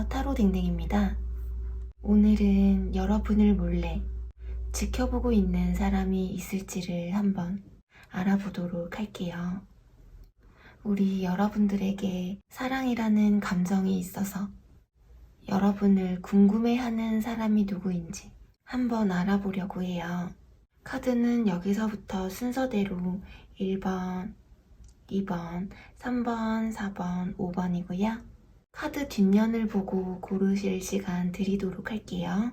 타로딩딩입니다. 오늘은 여러분을 몰래 지켜보고 있는 사람이 있을지를 한번 알아보도록 할게요. 우리 여러분들에게 사랑이라는 감정이 있어서 여러분을 궁금해하는 사람이 누구인지 한번 알아보려고 해요. 카드는 여기서부터 순서대로 1번, 2번, 3번, 4번, 5번이고요. 카드 뒷면을 보고 고르실 시간 드리도록 할게요.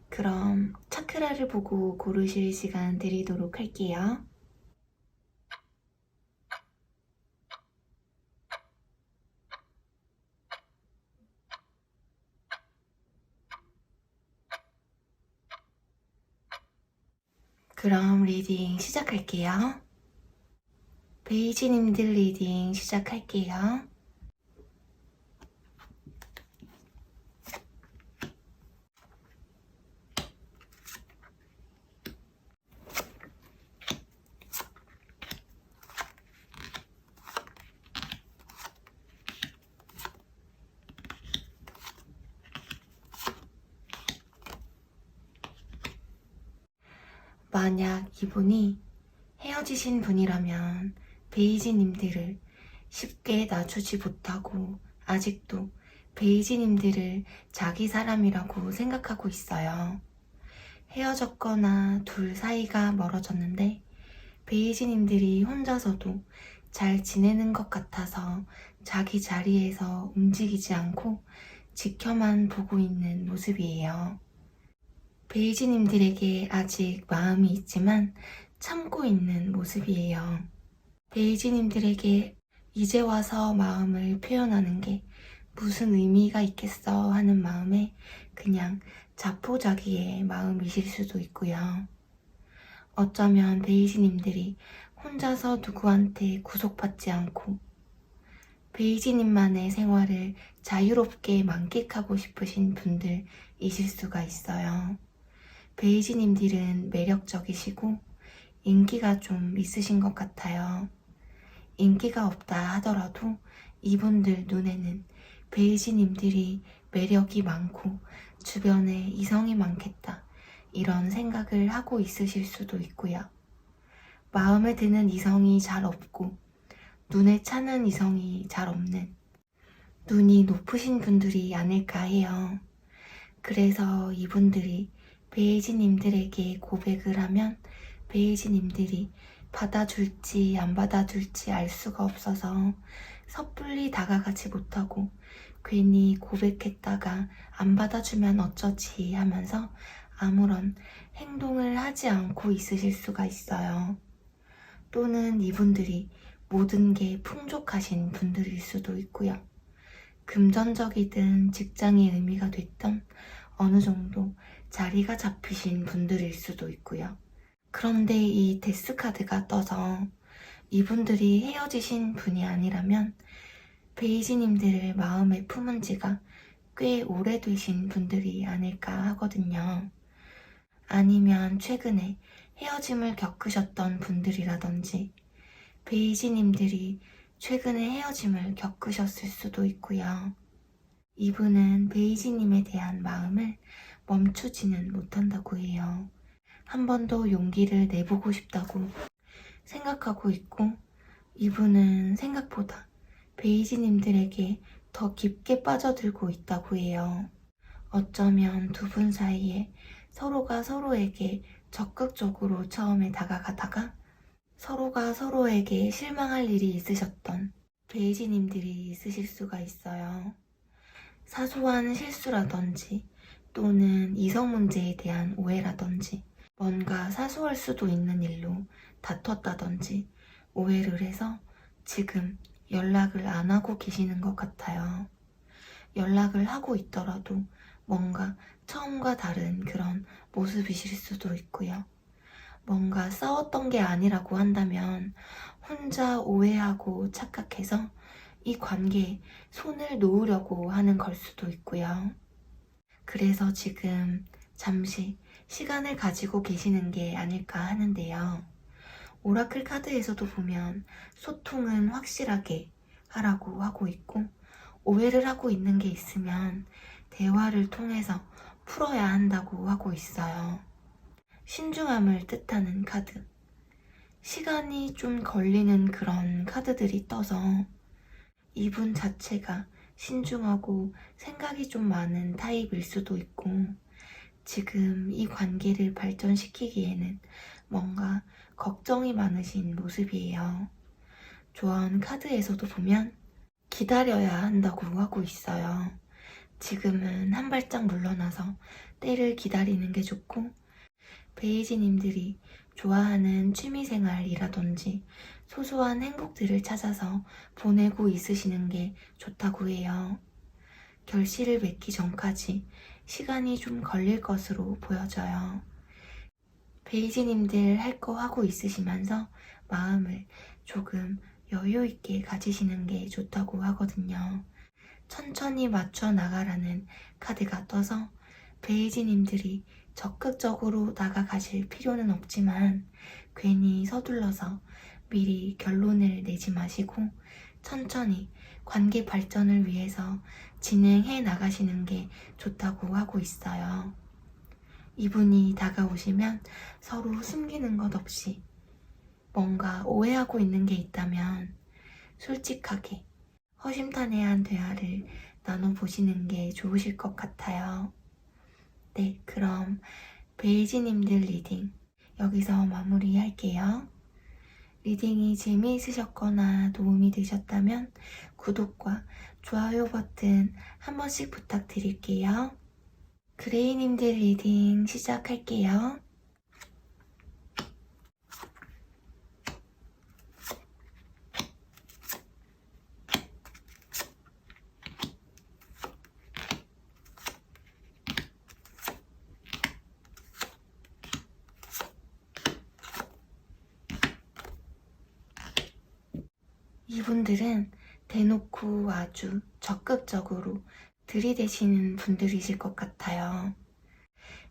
그럼 차크라를 보고 고르실 시간 드리도록 할게요. 그럼 리딩 시작할게요. 베이지님들 리딩 시작할게요. 만약 이분이 헤어지신 분이라면 베이지님들을 쉽게 놔주지 못하고 아직도 베이지님들을 자기 사람이라고 생각하고 있어요. 헤어졌거나 둘 사이가 멀어졌는데 베이지님들이 혼자서도 잘 지내는 것 같아서 자기 자리에서 움직이지 않고 지켜만 보고 있는 모습이에요. 베이지님들에게 아직 마음이 있지만 참고 있는 모습이에요. 베이지님들에게 이제 와서 마음을 표현하는 게 무슨 의미가 있겠어 하는 마음에 그냥 자포자기의 마음이실 수도 있고요. 어쩌면 베이지님들이 혼자서 누구한테 구속받지 않고 베이지님만의 생활을 자유롭게 만끽하고 싶으신 분들이실 수가 있어요. 베이지님들은 매력적이시고 인기가 좀 있으신 것 같아요. 인기가 없다 하더라도 이분들 눈에는 베이지님들이 매력이 많고 주변에 이성이 많겠다 이런 생각을 하고 있으실 수도 있고요. 마음에 드는 이성이 잘 없고 눈에 차는 이성이 잘 없는 눈이 높으신 분들이 아닐까 해요. 그래서 이분들이 베이지님들에게 고백을 하면 베이지님들이 받아줄지 안 받아줄지 알 수가 없어서 섣불리 다가가지 못하고 괜히 고백했다가 안 받아주면 어쩌지 하면서 아무런 행동을 하지 않고 있으실 수가 있어요. 또는 이분들이 모든 게 풍족하신 분들일 수도 있고요. 금전적이든 직장의 의미가 됐던 어느 정도 자리가 잡히신 분들일 수도 있고요. 그런데 이 데스 카드가 떠서 이분들이 헤어지신 분이 아니라면 베이지님들을 마음에 품은 지가 꽤 오래되신 분들이 아닐까 하거든요. 아니면 최근에 헤어짐을 겪으셨던 분들이라든지 베이지님들이 최근에 헤어짐을 겪으셨을 수도 있고요. 이분은 베이지님에 대한 마음을 멈추지는 못한다고 해요. 한 번 더 용기를 내보고 싶다고 생각하고 있고 이분은 생각보다 베이지님들에게 더 깊게 빠져들고 있다고 해요. 어쩌면 두 분 사이에 서로가 서로에게 적극적으로 처음에 다가가다가 서로가 서로에게 실망할 일이 있으셨던 베이지님들이 있으실 수가 있어요. 사소한 실수라든지 또는 이성 문제에 대한 오해라든지 뭔가 사소할 수도 있는 일로 다퉜다든지 오해를 해서 지금 연락을 안 하고 계시는 것 같아요. 연락을 하고 있더라도 뭔가 처음과 다른 그런 모습이실 수도 있고요. 뭔가 싸웠던 게 아니라고 한다면 혼자 오해하고 착각해서 이 관계에 손을 놓으려고 하는 걸 수도 있고요. 그래서 지금 잠시 시간을 가지고 계시는 게 아닐까 하는데요. 오라클 카드에서도 보면 소통은 확실하게 하라고 하고 있고, 오해를 하고 있는 게 있으면 대화를 통해서 풀어야 한다고 하고 있어요. 신중함을 뜻하는 카드. 시간이 좀 걸리는 그런 카드들이 떠서 이분 자체가 신중하고 생각이 좀 많은 타입일 수도 있고, 지금 이 관계를 발전시키기에는 뭔가 걱정이 많으신 모습이에요. 조언 카드에서도 보면 기다려야 한다고 하고 있어요. 지금은 한 발짝 물러나서 때를 기다리는 게 좋고, 베이지님들이 좋아하는 취미생활이라든지 소소한 행복들을 찾아서 보내고 있으시는 게 좋다고 해요. 결실을 맺기 전까지 시간이 좀 걸릴 것으로 보여져요. 베이지님들 할 거 하고 있으시면서 마음을 조금 여유 있게 가지시는 게 좋다고 하거든요. 천천히 맞춰 나가라는 카드가 떠서 베이지님들이 적극적으로 나가가실 필요는 없지만 괜히 서둘러서 미리 결론을 내지 마시고 천천히 관계 발전을 위해서 진행해 나가시는 게 좋다고 하고 있어요. 이분이 다가오시면 서로 숨기는 것 없이 뭔가 오해하고 있는 게 있다면 솔직하게 허심탄회한 대화를 나눠보시는 게 좋으실 것 같아요. 네, 그럼 베이지님들 리딩 여기서 마무리할게요. 리딩이 재미있으셨거나 도움이 되셨다면 구독과 좋아요 버튼 한 번씩 부탁드릴게요. 그레이님들 리딩 시작할게요. 이분들은 대놓고 아주 적극적으로 들이대시는 분들이실 것 같아요.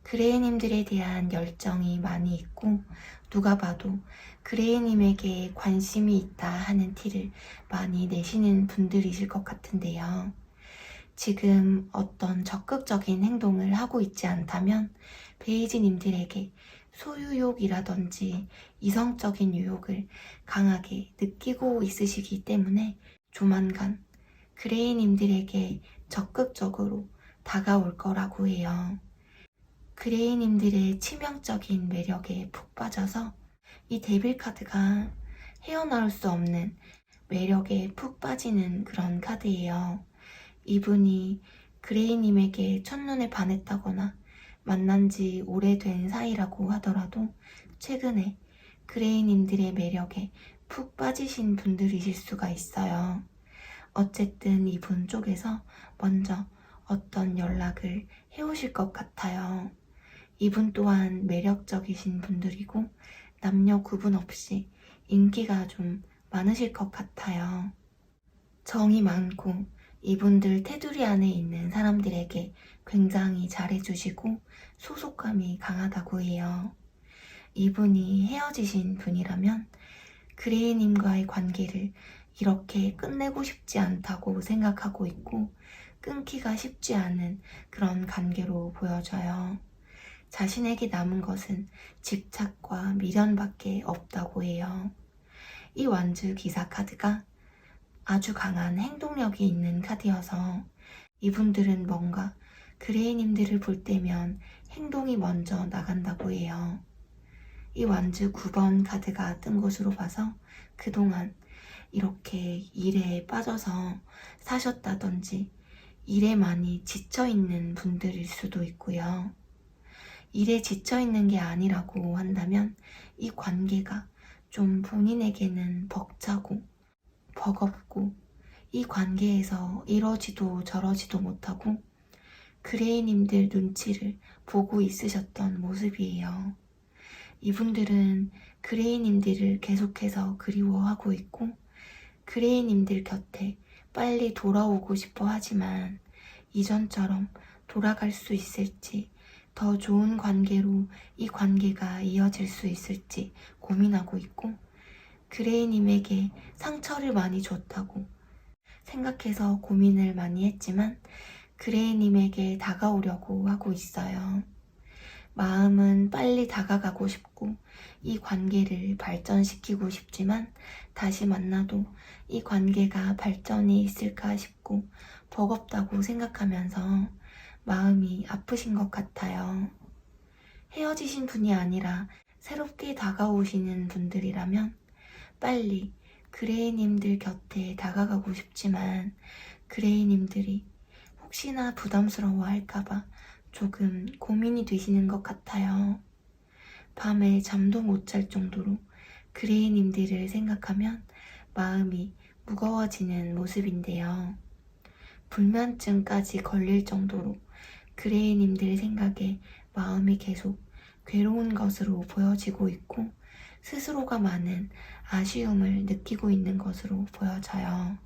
그레이님들에 대한 열정이 많이 있고 누가 봐도 그레이님에게 관심이 있다 하는 티를 많이 내시는 분들이실 것 같은데요. 지금 어떤 적극적인 행동을 하고 있지 않다면 베이지님들에게 소유욕이라든지 이성적인 유혹을 강하게 느끼고 있으시기 때문에 조만간 그레이님들에게 적극적으로 다가올 거라고 해요. 그레이님들의 치명적인 매력에 푹 빠져서 이 데빌 카드가 헤어나올 수 없는 매력에 푹 빠지는 그런 카드예요. 이분이 그레이님에게 첫눈에 반했다거나 만난 지 오래된 사이라고 하더라도 최근에 그레이님들의 매력에 푹 빠지신 분들이실 수가 있어요. 어쨌든 이분 쪽에서 먼저 어떤 연락을 해오실 것 같아요. 이분 또한 매력적이신 분들이고 남녀 구분 없이 인기가 좀 많으실 것 같아요. 정이 많고 이분들 테두리 안에 있는 사람들에게 굉장히 잘해주시고 소속감이 강하다고 해요. 이분이 헤어지신 분이라면 그레이님과의 관계를 이렇게 끝내고 싶지 않다고 생각하고 있고 끊기가 쉽지 않은 그런 관계로 보여져요. 자신에게 남은 것은 집착과 미련밖에 없다고 해요. 이 완주 기사 카드가 아주 강한 행동력이 있는 카드여서 이분들은 뭔가 그레이님들을 볼 때면 행동이 먼저 나간다고 해요. 이 완주 9번 카드가 뜬 것으로 봐서 그동안 이렇게 일에 빠져서 사셨다든지 일에 많이 지쳐있는 분들일 수도 있고요. 일에 지쳐있는 게 아니라고 한다면 이 관계가 좀 본인에게는 벅차고 버겁고 이 관계에서 이러지도 저러지도 못하고 그레이님들 눈치를 보고 있으셨던 모습이에요. 이분들은 그레이님들을 계속해서 그리워하고 있고 그레이님들 곁에 빨리 돌아오고 싶어 하지만 이전처럼 돌아갈 수 있을지 더 좋은 관계로 이 관계가 이어질 수 있을지 고민하고 있고, 그레이님에게 상처를 많이 줬다고 생각해서 고민을 많이 했지만 그레이님에게 다가오려고 하고 있어요. 마음은 빨리 다가가고 싶고 이 관계를 발전시키고 싶지만 다시 만나도 이 관계가 발전이 있을까 싶고 버겁다고 생각하면서 마음이 아프신 것 같아요. 헤어지신 분이 아니라 새롭게 다가오시는 분들이라면 빨리 그레이님들 곁에 다가가고 싶지만 그레이님들이 혹시나 부담스러워 할까봐 조금 고민이 되시는 것 같아요. 밤에 잠도 못 잘 정도로 그레이님들을 생각하면 마음이 무거워지는 모습인데요. 불면증까지 걸릴 정도로 그레이님들 생각에 마음이 계속 괴로운 것으로 보여지고 있고 스스로가 많은 아쉬움을 느끼고 있는 것으로 보여져요.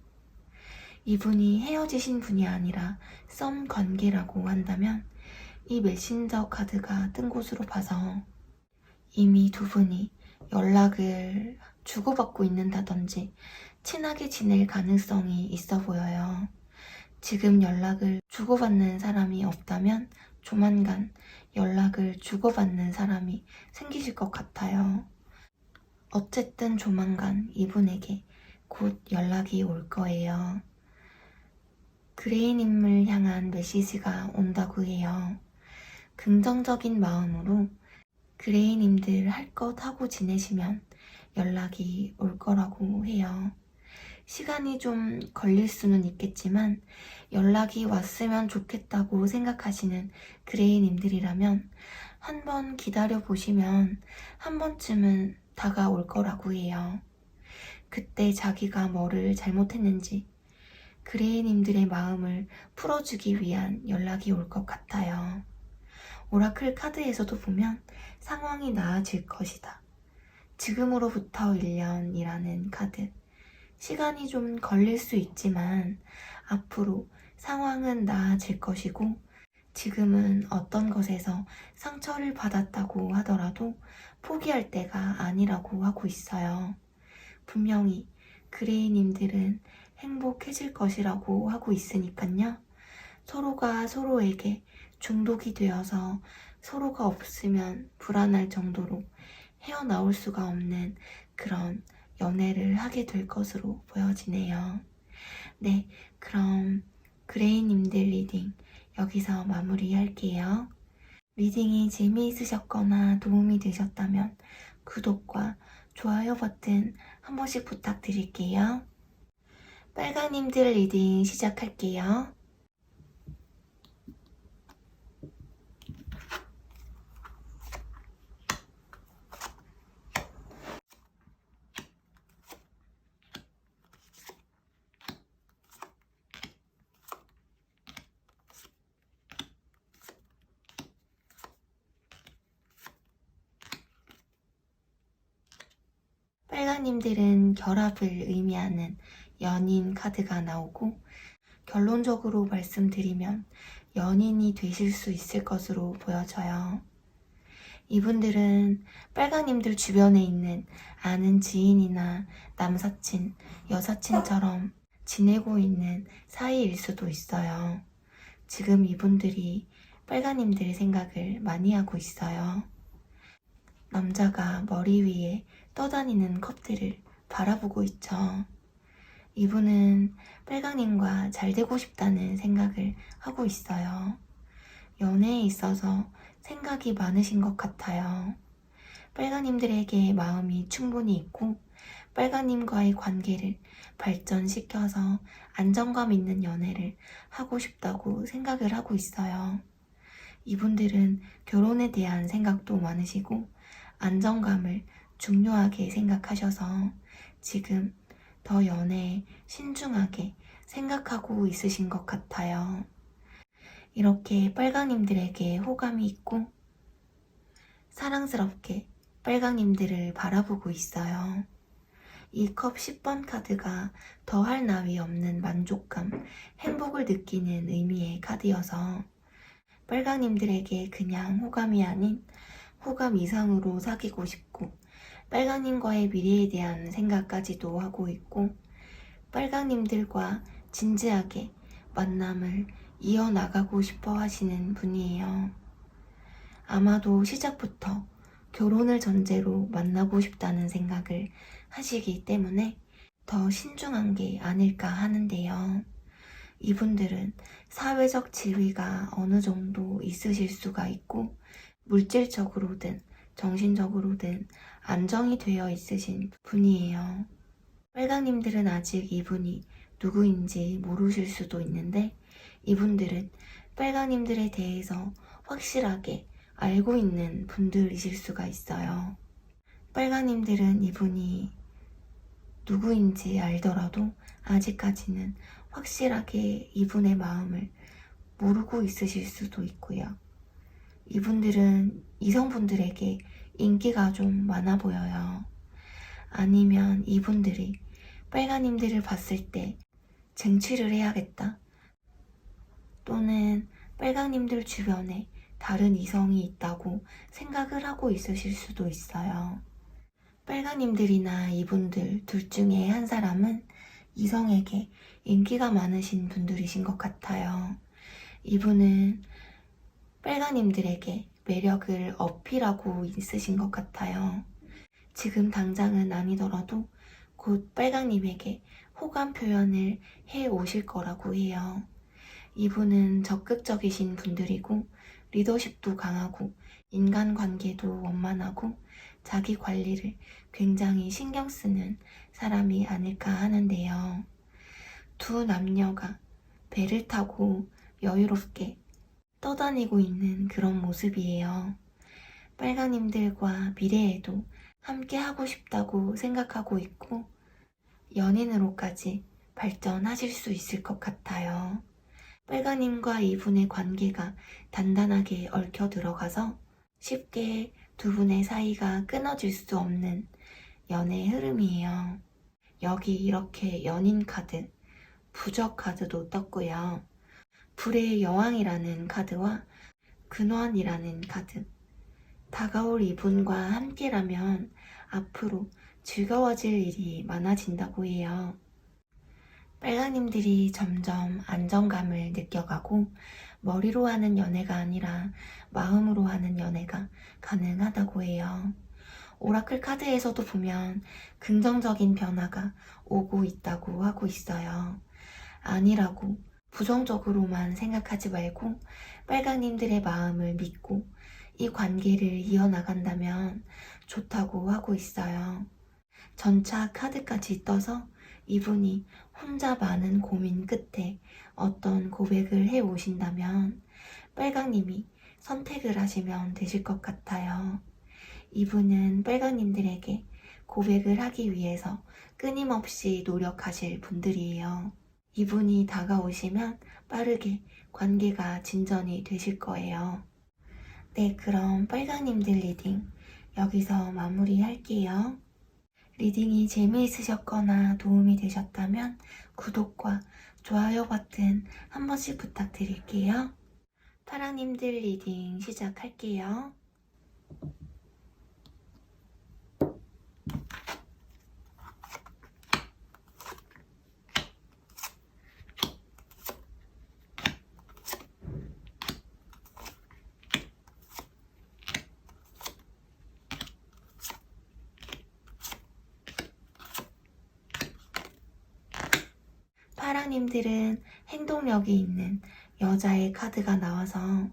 이분이 헤어지신 분이 아니라 썸 관계라고 한다면 이 메신저 카드가 뜬 곳으로 봐서 이미 두 분이 연락을 주고받고 있는다든지 친하게 지낼 가능성이 있어 보여요. 지금 연락을 주고받는 사람이 없다면 조만간 연락을 주고받는 사람이 생기실 것 같아요. 어쨌든 조만간 이분에게 곧 연락이 올 거예요. 그레이님을 향한 메시지가 온다고 해요. 긍정적인 마음으로 그레이님들 할 것 하고 지내시면 연락이 올 거라고 해요. 시간이 좀 걸릴 수는 있겠지만 연락이 왔으면 좋겠다고 생각하시는 그레이님들이라면 한번 기다려 보시면 한 번쯤은 다가올 거라고 해요. 그때 자기가 뭐를 잘못했는지 그레이님들의 마음을 풀어주기 위한 연락이 올 것 같아요. 오라클 카드에서도 보면 상황이 나아질 것이다. 지금으로부터 1년이라는 카드. 시간이 좀 걸릴 수 있지만 앞으로 상황은 나아질 것이고 지금은 어떤 것에서 상처를 받았다고 하더라도 포기할 때가 아니라고 하고 있어요. 분명히 그레이님들은 행복해질 것이라고 하고 있으니까요. 서로가 서로에게 중독이 되어서 서로가 없으면 불안할 정도로 헤어나올 수가 없는 그런 연애를 하게 될 것으로 보여지네요. 네, 그럼 그레이님들 리딩 여기서 마무리할게요. 리딩이 재미있으셨거나 도움이 되셨다면 구독과 좋아요 버튼 한 번씩 부탁드릴게요. 빨강님들 리딩 시작할게요. 빨강님들은 결합을 의미하는 연인 카드가 나오고 결론적으로 말씀드리면 연인이 되실 수 있을 것으로 보여져요. 이분들은 빨강님들 주변에 있는 아는 지인이나 남사친, 여사친처럼 지내고 있는 사이일 수도 있어요. 지금 이분들이 빨강님들의 생각을 많이 하고 있어요. 남자가 머리 위에 떠다니는 컵들을 바라보고 있죠. 이분은 빨강님과 잘 되고 싶다는 생각을 하고 있어요. 연애에 있어서 생각이 많으신 것 같아요. 빨강님들에게 마음이 충분히 있고 빨강님과의 관계를 발전시켜서 안정감 있는 연애를 하고 싶다고 생각을 하고 있어요. 이분들은 결혼에 대한 생각도 많으시고 안정감을 중요하게 생각하셔서 지금 더 연애에 신중하게 생각하고 있으신 것 같아요. 이렇게 빨강님들에게 호감이 있고 사랑스럽게 빨강님들을 바라보고 있어요. 이 컵 10번 카드가 더할 나위 없는 만족감, 행복을 느끼는 의미의 카드여서 빨강님들에게 그냥 호감이 아닌 호감 이상으로 사귀고 싶고 빨강님과의 미래에 대한 생각까지도 하고 있고 빨강님들과 진지하게 만남을 이어나가고 싶어 하시는 분이에요. 아마도 시작부터 결혼을 전제로 만나고 싶다는 생각을 하시기 때문에 더 신중한 게 아닐까 하는데요. 이분들은 사회적 지위가 어느 정도 있으실 수가 있고 물질적으로든 정신적으로든 안정이 되어 있으신 분이에요. 빨강님들은 아직 이분이 누구인지 모르실 수도 있는데 이분들은 빨강님들에 대해서 확실하게 알고 있는 분들이실 수가 있어요. 빨강님들은 이분이 누구인지 알더라도 아직까지는 확실하게 이분의 마음을 모르고 있으실 수도 있고요. 이분들은 이성분들에게 인기가 좀 많아 보여요. 아니면 이분들이 빨강님들을 봤을 때 쟁취를 해야겠다. 또는 빨강님들 주변에 다른 이성이 있다고 생각을 하고 있으실 수도 있어요. 빨강님들이나 이분들 둘 중에 한 사람은 이성에게 인기가 많으신 분들이신 것 같아요. 이분은 빨강님들에게 매력을 어필하고 있으신 것 같아요. 지금 당장은 아니더라도 곧 빨강님에게 호감 표현을 해 오실 거라고 해요. 이분은 적극적이신 분들이고 리더십도 강하고 인간관계도 원만하고 자기 관리를 굉장히 신경 쓰는 사람이 아닐까 하는데요. 두 남녀가 배를 타고 여유롭게 떠다니고 있는 그런 모습이에요. 빨강님들과 미래에도 함께 하고 싶다고 생각하고 있고 연인으로까지 발전하실 수 있을 것 같아요. 빨강님과 이분의 관계가 단단하게 얽혀 들어가서 쉽게 두 분의 사이가 끊어질 수 없는 연애 흐름이에요. 여기 이렇게 연인 카드, 부적 카드도 떴고요. 불의 여왕이라는 카드와 근원이라는 카드. 다가올 이분과 함께라면 앞으로 즐거워질 일이 많아진다고 해요. 빨강님들이 점점 안정감을 느껴가고 머리로 하는 연애가 아니라 마음으로 하는 연애가 가능하다고 해요. 오라클 카드에서도 보면 긍정적인 변화가 오고 있다고 하고 있어요. 아니라고 부정적으로만 생각하지 말고 빨강님들의 마음을 믿고 이 관계를 이어나간다면 좋다고 하고 있어요. 전차 카드까지 떠서 이분이 혼자 많은 고민 끝에 어떤 고백을 해 오신다면 빨강님이 선택을 하시면 되실 것 같아요. 이분은 빨강님들에게 고백을 하기 위해서 끊임없이 노력하실 분들이에요. 이분이 다가오시면 빠르게 관계가 진전이 되실 거예요. 네, 그럼 빨강님들 리딩 여기서 마무리할게요. 리딩이 재미있으셨거나 도움이 되셨다면 구독과 좋아요 버튼 한 번씩 부탁드릴게요. 파랑님들 리딩 시작할게요. 파랑님들은 행동력이 있는 여자의 카드가 나와서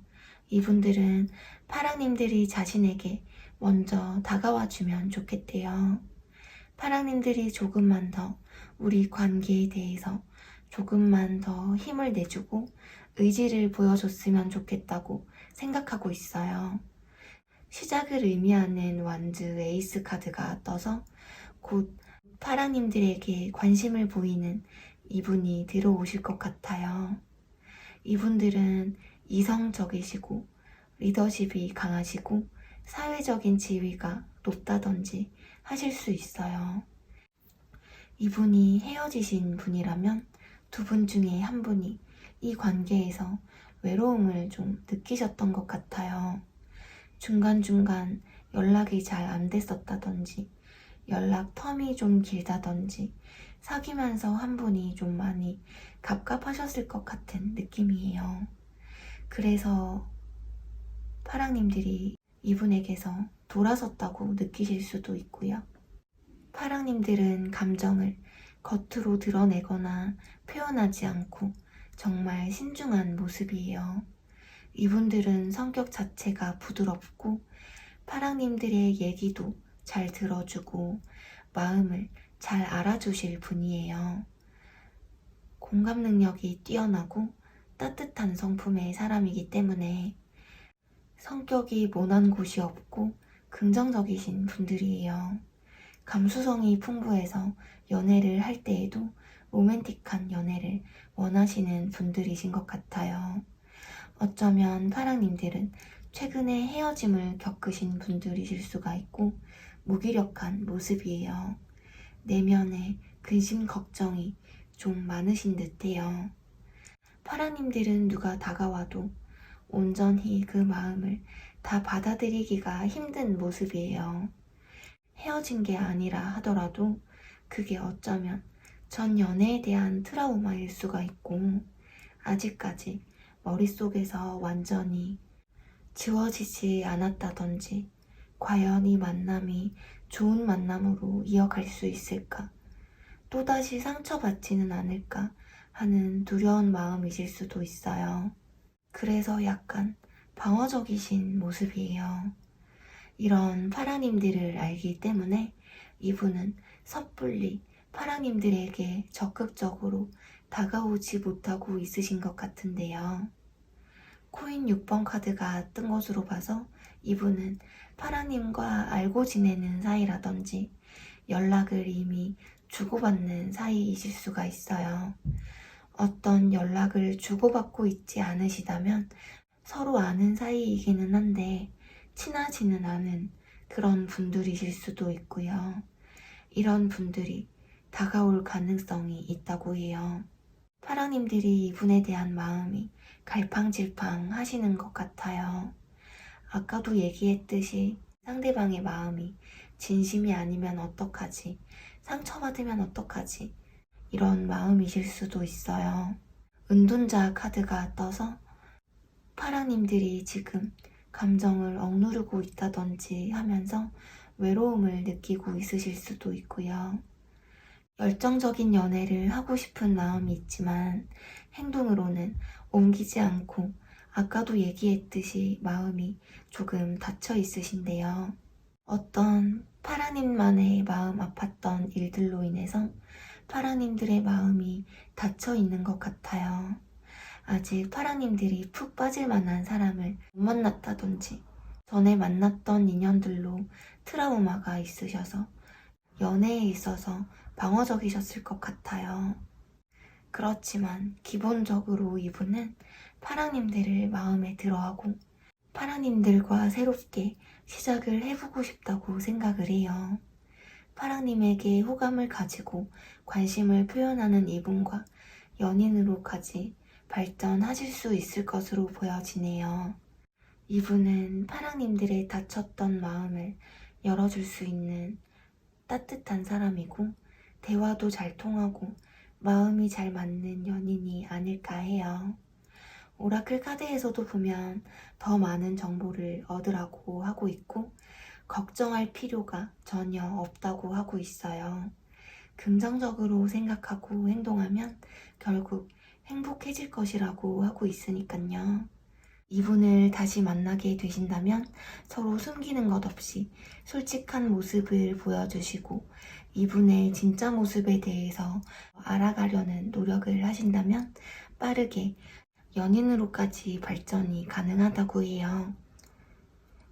이분들은 파랑님들이 자신에게 먼저 다가와주면 좋겠대요. 파랑님들이 조금만 더 우리 관계에 대해서 조금만 더 힘을 내주고 의지를 보여줬으면 좋겠다고 생각하고 있어요. 시작을 의미하는 완즈 에이스 카드가 떠서 곧 파랑님들에게 관심을 보이는 이분이 들어오실 것 같아요. 이분들은 이성적이시고 리더십이 강하시고 사회적인 지위가 높다든지 하실 수 있어요. 이분이 헤어지신 분이라면 두 분 중에 한 분이 이 관계에서 외로움을 좀 느끼셨던 것 같아요. 중간중간 연락이 잘 안 됐었다든지, 연락 텀이 좀 길다든지, 사귀면서 한 분이 좀 많이 갑갑하셨을 것 같은 느낌이에요. 그래서 파랑님들이 이분에게서 돌아섰다고 느끼실 수도 있고요. 파랑님들은 감정을 겉으로 드러내거나 표현하지 않고 정말 신중한 모습이에요. 이분들은 성격 자체가 부드럽고 파랑님들의 얘기도 잘 들어주고 마음을 잘 알아주실 분이에요. 공감 능력이 뛰어나고 따뜻한 성품의 사람이기 때문에 성격이 모난 곳이 없고 긍정적이신 분들이에요. 감수성이 풍부해서 연애를 할 때에도 로맨틱한 연애를 원하시는 분들이신 것 같아요. 어쩌면 파랑님들은 최근에 헤어짐을 겪으신 분들이실 수가 있고 무기력한 모습이에요. 내면에 근심 걱정이 좀 많으신 듯해요. 파랑님들은 누가 다가와도 온전히 그 마음을 다 받아들이기가 힘든 모습이에요. 헤어진 게 아니라 하더라도 그게 어쩌면 전 연애에 대한 트라우마일 수가 있고 아직까지 머릿속에서 완전히 지워지지 않았다든지 과연 이 만남이 좋은 만남으로 이어갈 수 있을까? 또다시 상처받지는 않을까 하는 두려운 마음이실 수도 있어요. 그래서 약간 방어적이신 모습이에요. 이런 파랑님들을 알기 때문에 이분은 섣불리 파랑님들에게 적극적으로 다가오지 못하고 있으신 것 같은데요. 코인 6번 카드가 뜬 것으로 봐서 이분은 파랑님과 알고 지내는 사이라든지 연락을 이미 주고받는 사이이실 수가 있어요. 어떤 연락을 주고받고 있지 않으시다면 서로 아는 사이이기는 한데 친하지는 않은 그런 분들이실 수도 있고요. 이런 분들이 다가올 가능성이 있다고 해요. 파랑님들이 이분에 대한 마음이 갈팡질팡 하시는 것 같아요. 아까도 얘기했듯이 상대방의 마음이 진심이 아니면 어떡하지? 상처받으면 어떡하지? 이런 마음이실 수도 있어요. 은둔자 카드가 떠서 파랑님들이 지금 감정을 억누르고 있다든지 하면서 외로움을 느끼고 있으실 수도 있고요. 열정적인 연애를 하고 싶은 마음이 있지만 행동으로는 옮기지 않고 아까도 얘기했듯이 마음이 조금 닫혀 있으신데요. 어떤 파라님만의 마음 아팠던 일들로 인해서 파라님들의 마음이 닫혀 있는 것 같아요. 아직 파라님들이 푹 빠질 만한 사람을 못 만났다든지 전에 만났던 인연들로 트라우마가 있으셔서 연애에 있어서 방어적이셨을 것 같아요. 그렇지만 기본적으로 이분은 파랑님들을 마음에 들어하고 파랑님들과 새롭게 시작을 해보고 싶다고 생각을 해요. 파랑님에게 호감을 가지고 관심을 표현하는 이분과 연인으로까지 발전하실 수 있을 것으로 보여지네요. 이분은 파랑님들의 닫혔던 마음을 열어줄 수 있는 따뜻한 사람이고 대화도 잘 통하고 마음이 잘 맞는 연인이 아닐까 해요. 오라클 카드에서도 보면 더 많은 정보를 얻으라고 하고 있고 걱정할 필요가 전혀 없다고 하고 있어요. 긍정적으로 생각하고 행동하면 결국 행복해질 것이라고 하고 있으니까요. 이분을 다시 만나게 되신다면 서로 숨기는 것 없이 솔직한 모습을 보여주시고 이분의 진짜 모습에 대해서 알아가려는 노력을 하신다면 빠르게 연인으로까지 발전이 가능하다고 해요.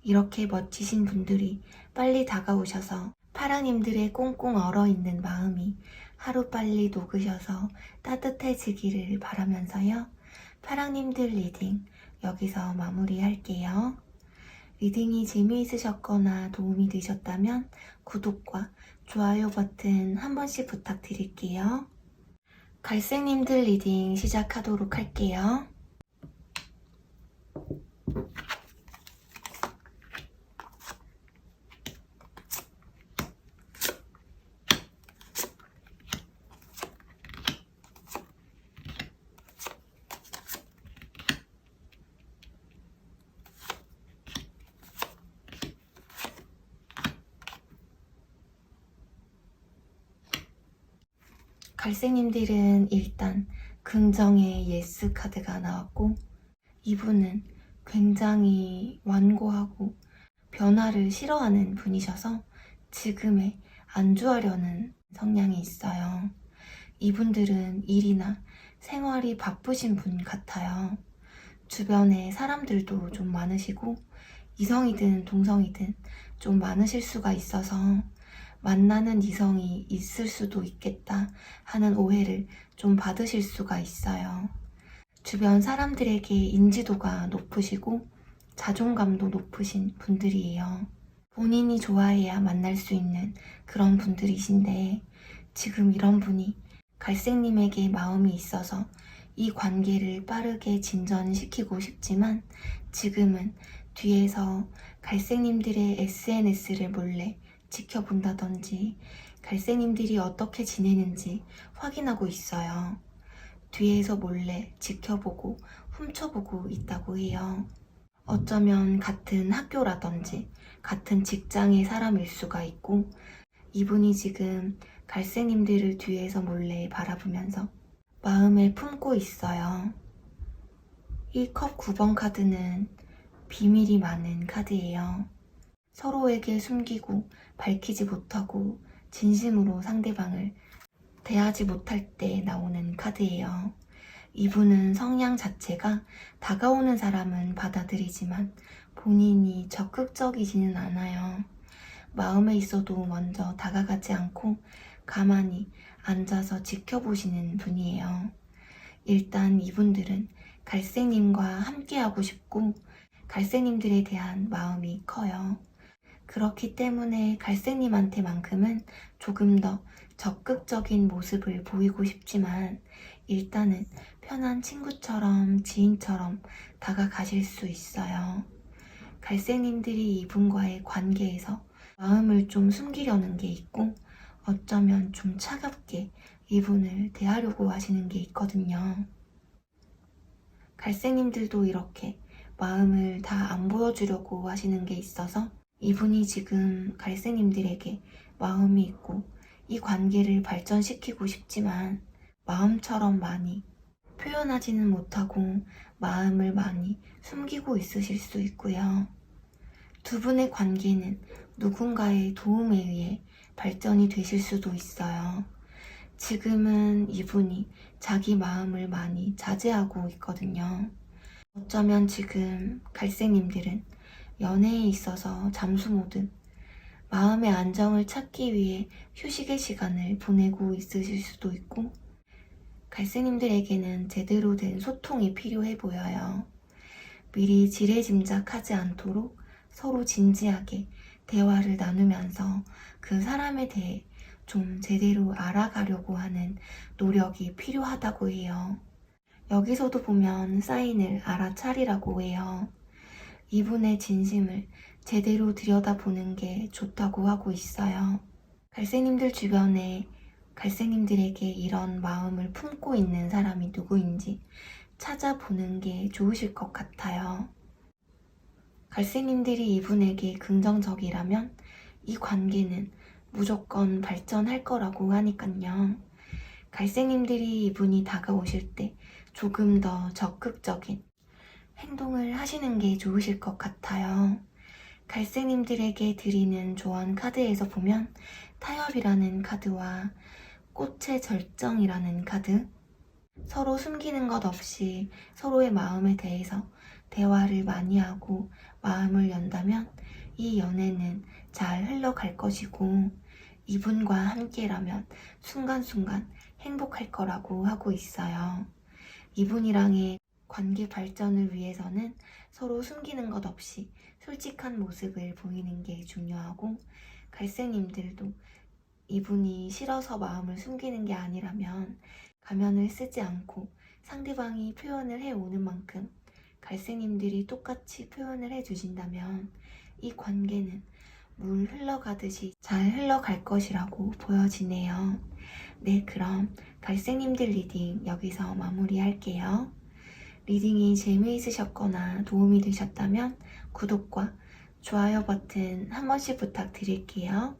이렇게 멋지신 분들이 빨리 다가오셔서 파랑님들의 꽁꽁 얼어있는 마음이 하루빨리 녹으셔서 따뜻해지기를 바라면서요. 파랑님들 리딩 여기서 마무리할게요. 리딩이 재미있으셨거나 도움이 되셨다면 구독과 좋아요 버튼 한 번씩 부탁드릴게요. 갈색님들 리딩 시작하도록 할게요. 갈색님들은 일단 긍정의 예스 카드가 나왔고, 이분은 굉장히 완고하고 변화를 싫어하는 분이셔서 지금에 안주하려는 성향이 있어요. 이분들은 일이나 생활이 바쁘신 분 같아요. 주변에 사람들도 좀 많으시고 이성이든 동성이든 좀 많으실 수가 있어서 만나는 이성이 있을 수도 있겠다 하는 오해를 좀 받으실 수가 있어요. 주변 사람들에게 인지도가 높으시고 자존감도 높으신 분들이에요. 본인이 좋아해야 만날 수 있는 그런 분들이신데, 지금 이런 분이 갈색님에게 마음이 있어서 이 관계를 빠르게 진전시키고 싶지만, 지금은 뒤에서 갈색님들의 SNS를 몰래 지켜본다든지 갈색님들이 어떻게 지내는지 확인하고 있어요. 뒤에서 몰래 지켜보고 훔쳐보고 있다고 해요. 어쩌면 같은 학교라든지 같은 직장의 사람일 수가 있고, 이분이 지금 갈색님들을 뒤에서 몰래 바라보면서 마음에 품고 있어요. 이 컵 9번 카드는 비밀이 많은 카드예요. 서로에게 숨기고 밝히지 못하고 진심으로 상대방을 대하지 못할 때 나오는 카드예요. 이분은 성향 자체가 다가오는 사람은 받아들이지만 본인이 적극적이지는 않아요. 마음에 있어도 먼저 다가가지 않고 가만히 앉아서 지켜보시는 분이에요. 일단 이분들은 갈색님과 함께하고 싶고 갈색님들에 대한 마음이 커요. 그렇기 때문에 갈색님한테만큼은 조금 더 적극적인 모습을 보이고 싶지만, 일단은 편한 친구처럼 지인처럼 다가가실 수 있어요. 갈색님들이 이분과의 관계에서 마음을 좀 숨기려는 게 있고, 어쩌면 좀 차갑게 이분을 대하려고 하시는 게 있거든요. 갈색님들도 이렇게 마음을 다 안 보여주려고 하시는 게 있어서 이분이 지금 갈색님들에게 마음이 있고 이 관계를 발전시키고 싶지만 마음처럼 많이 표현하지는 못하고 마음을 많이 숨기고 있으실 수 있고요. 두 분의 관계는 누군가의 도움에 의해 발전이 되실 수도 있어요. 지금은 이분이 자기 마음을 많이 자제하고 있거든요. 어쩌면 지금 갈색님들은 연애에 있어서 잠수 모드, 마음의 안정을 찾기 위해 휴식의 시간을 보내고 있으실 수도 있고, 갈색님들에게는 제대로 된 소통이 필요해 보여요. 미리 지레짐작하지 않도록 서로 진지하게 대화를 나누면서 그 사람에 대해 좀 제대로 알아가려고 하는 노력이 필요하다고 해요. 여기서도 보면 사인을 알아차리라고 해요. 이분의 진심을 제대로 들여다보는 게 좋다고 하고 있어요. 갈색님들 주변에 갈색님들에게 이런 마음을 품고 있는 사람이 누구인지 찾아보는 게 좋으실 것 같아요. 갈색님들이 이분에게 긍정적이라면 이 관계는 무조건 발전할 거라고 하니깐요. 갈색님들이 이분이 다가오실 때 조금 더 적극적인 행동을 하시는 게 좋으실 것 같아요. 갈색님들에게 드리는 조언 카드에서 보면 타협이라는 카드와 꽃의 절정이라는 카드, 서로 숨기는 것 없이 서로의 마음에 대해서 대화를 많이 하고 마음을 연다면 이 연애는 잘 흘러갈 것이고 이분과 함께라면 순간순간 행복할 거라고 하고 있어요. 이분이랑의 관계 발전을 위해서는 서로 숨기는 것 없이 솔직한 모습을 보이는 게 중요하고, 갈색님들도 이분이 싫어서 마음을 숨기는 게 아니라면 가면을 쓰지 않고 상대방이 표현을 해오는 만큼 갈색님들이 똑같이 표현을 해주신다면 이 관계는 물 흘러가듯이 잘 흘러갈 것이라고 보여지네요. 네, 그럼 갈색님들 리딩 여기서 마무리할게요. 리딩이 재미있으셨거나 도움이 되셨다면 구독과 좋아요 버튼 한 번씩 부탁드릴게요.